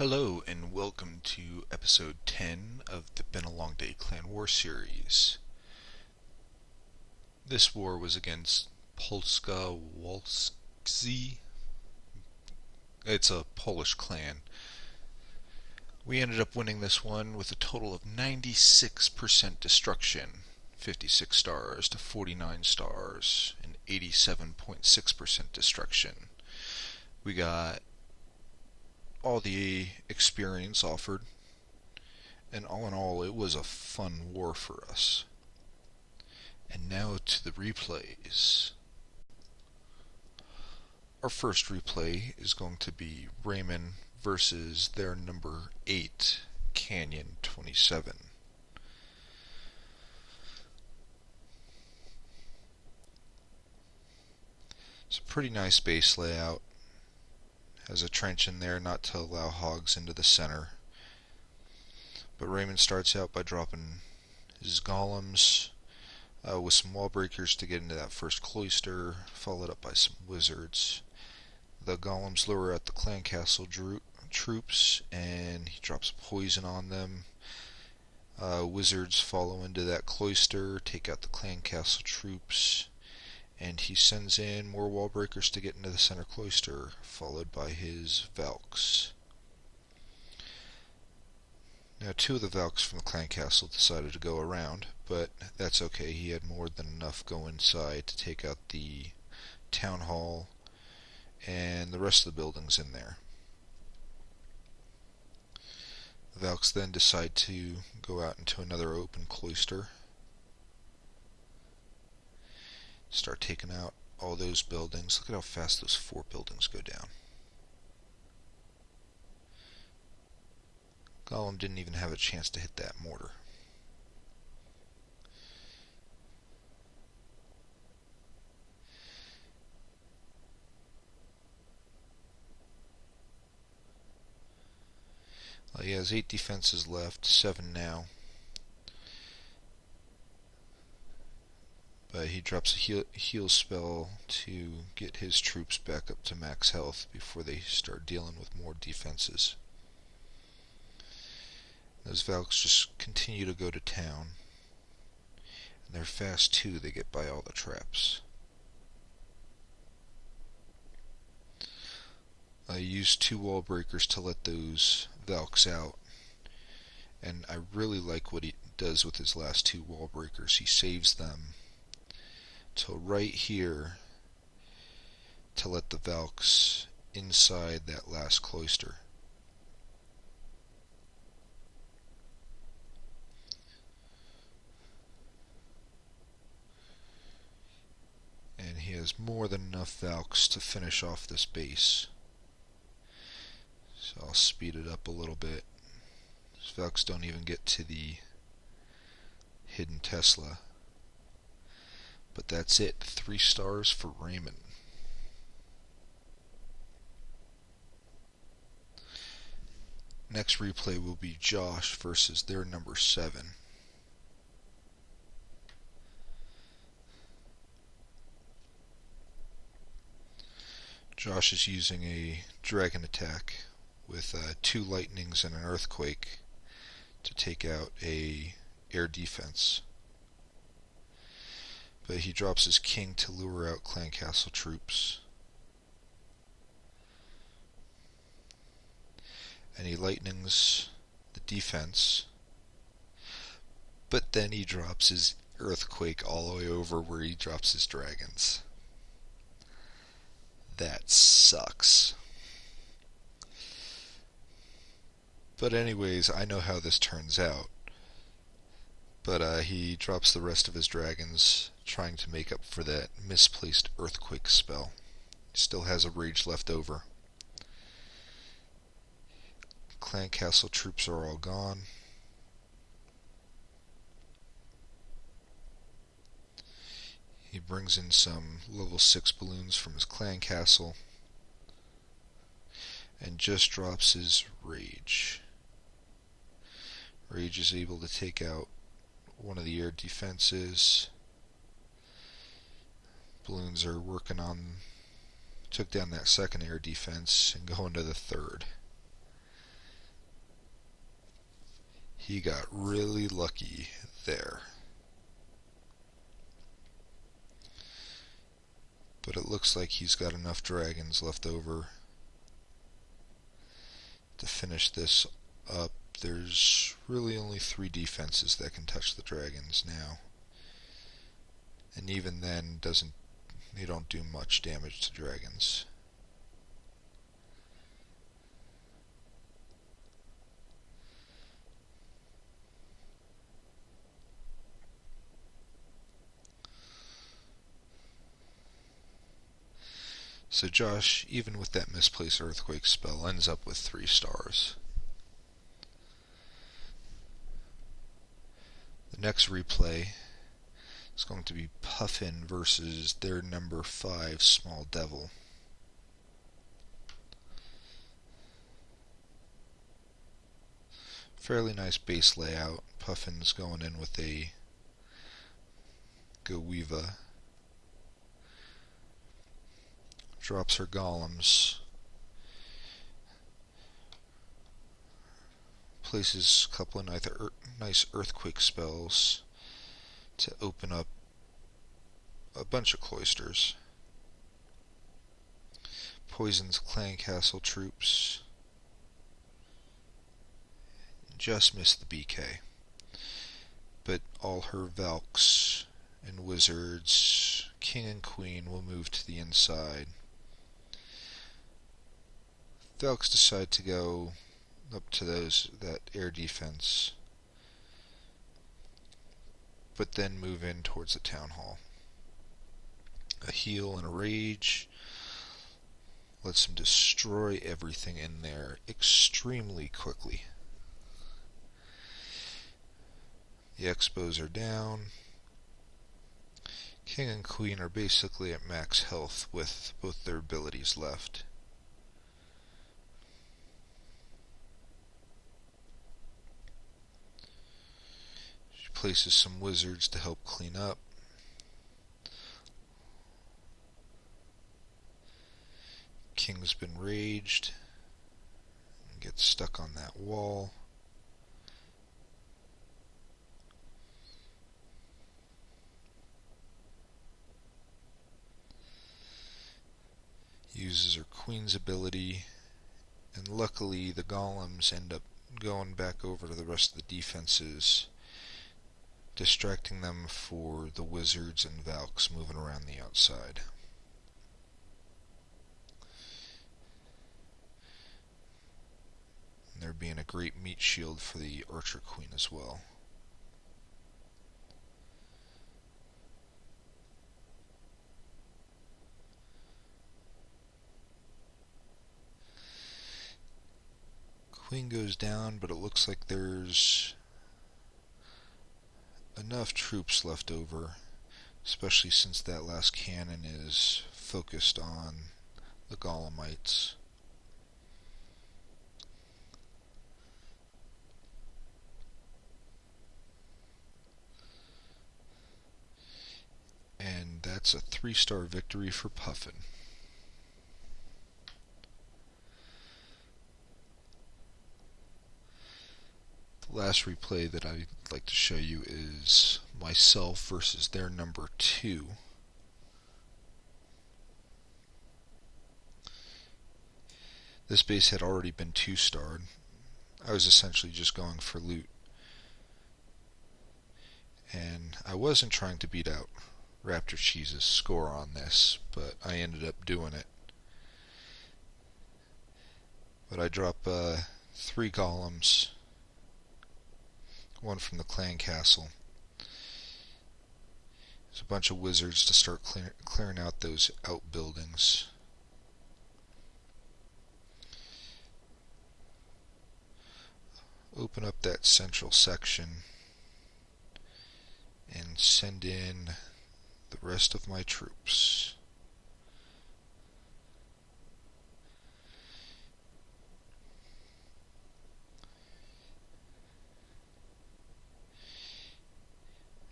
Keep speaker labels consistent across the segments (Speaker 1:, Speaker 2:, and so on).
Speaker 1: Hello and welcome to episode 10 of the Been a Long Day Clan War series. This war was against Polska walczy. It's a Polish clan. We ended up winning this one with a total of 96% destruction, 56 stars to 49 stars, and 87.6% destruction. We got all the experience offered, and all in all, it was a fun war for us. And now to the replays. Our first replay is going to be Raymond versus their number 8, Canyon 27. It's a pretty nice base layout. Has a trench in there not to allow hogs into the center. But Raymond starts out by dropping his golems with some wall breakers to get into that first cloister, followed up by some wizards. The golems lure out the clan castle troops, and he drops poison on them. Wizards follow into that cloister, take out the clan castle troops, and he sends in more wall breakers to get into the center cloister, followed by his Valks. Now, 2 of the Valks from the clan castle decided to go around, but that's okay. He had more than enough go inside to take out the town hall and the rest of the buildings in there. The Valks then decide to go out into another open cloister, start taking out all those buildings. Look at how fast those 4 buildings go down. Golem didn't even have a chance to hit that mortar. Well, he has 8 defenses left, 7 now. But he drops a heal spell to get his troops back up to max health before they start dealing with more defenses. Those Valks just continue to go to town. And they're fast too, they get by all the traps. I used 2 wall breakers to let those Valks out. And I really like what he does with his last 2 wall breakers. He saves them till right here to let the Valks inside that last cloister. And he has more than enough Valks to finish off this base. So I'll speed it up a little bit. These Valks don't even get to the hidden Tesla. But that's it. 3 stars for Raymond. Next replay will be Josh versus their number 7. Josh is using a dragon attack with 2 lightnings and an earthquake to take out a air defense. But he drops his king to lure out clan castle troops. And he lightnings the defense. But then he drops his earthquake all the way over where he drops his dragons. That sucks. But anyways, I know how this turns out. But he drops the rest of his dragons, trying to make up for that misplaced earthquake spell. He still has a rage left over. Clan castle troops are all gone. He brings in some level 6 balloons from his clan castle and just drops his rage. Rage is able to take out one of the air defenses. Balloons are working on, took down that second air defense and going to the third. He got really lucky there. But it looks like he's got enough dragons left over to finish this up. There's really only 3 defenses that can touch the dragons now. And even then, they don't do much damage to dragons. So Josh, even with that misplaced earthquake spell, ends up with 3 stars. The next replay is going to be Puffin versus their number 5 small devil. Fairly nice base layout. Puffin's going in with a Gowiva. Drops her golems. Places a couple of nice earthquake spells to open up a bunch of cloisters. Poisons clan castle troops. Just missed the BK. But all her Valks and wizards, king and queen, will move to the inside. Valks decide to go up to that air defense, but then move in towards the town hall. A heal and a rage lets him destroy everything in there extremely quickly. The Expos are down. King and Queen are basically at max health with both their abilities left. She places some wizards to help clean up. King's been raged and gets stuck on that wall. Uses her queen's ability, and luckily the golems end up going back over to the rest of the defenses, distracting them for the wizards and Valks moving around the outside. And there being a great meat shield for the archer queen as well. Queen goes down, but it looks like there's enough troops left over, especially since that last cannon is focused on the Golemites. And that's a 3-star victory for Puffin. The last replay that I'd like to show you is myself versus their number 2. This base had already been 2-starred. I was essentially just going for loot. And I wasn't trying to beat out Raptor Cheese's score on this, but I ended up doing it. But I drop 3 golems, one from the clan castle. There's a bunch of wizards to start clearing out those outbuildings. Open up that central section and send in the rest of my troops.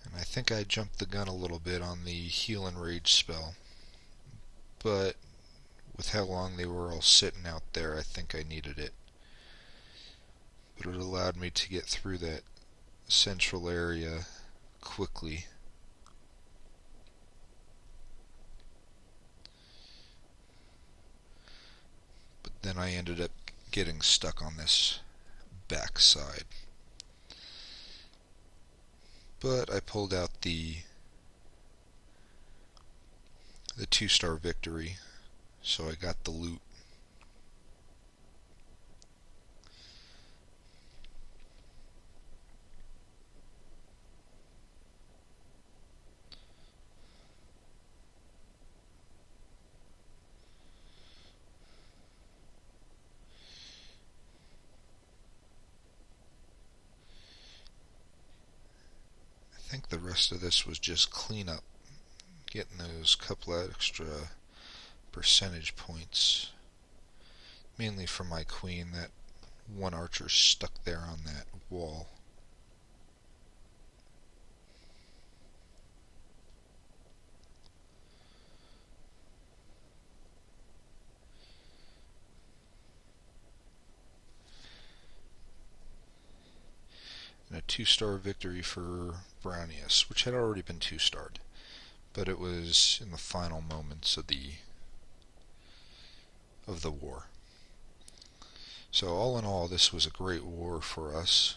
Speaker 1: And I think I jumped the gun a little bit on the heal and rage spell, but with how long they were all sitting out there, I think I needed it. but it allowed me to get through that central area quickly. But then I ended up getting stuck on this backside. But I pulled out the 2-star victory, so I got the loot. I think the rest of this was just cleanup, getting those couple of extra percentage points, mainly for my queen. That one archer stuck there on that wall. And a 2-star victory for Brownius, which had already been 2-starred, but it was in the final moments of the war. So all in all, this was a great war for us.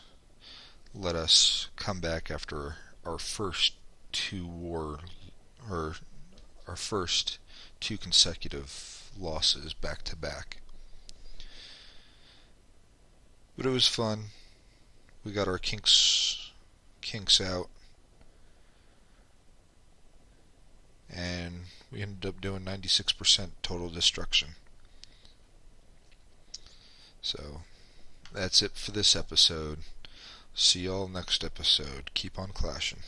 Speaker 1: Let us come back after our first our first 2 consecutive losses back to back. But it was fun. We got our kinks out, and we ended up doing 96% total destruction. So that's it for this episode. See y'all next episode. Keep on clashing.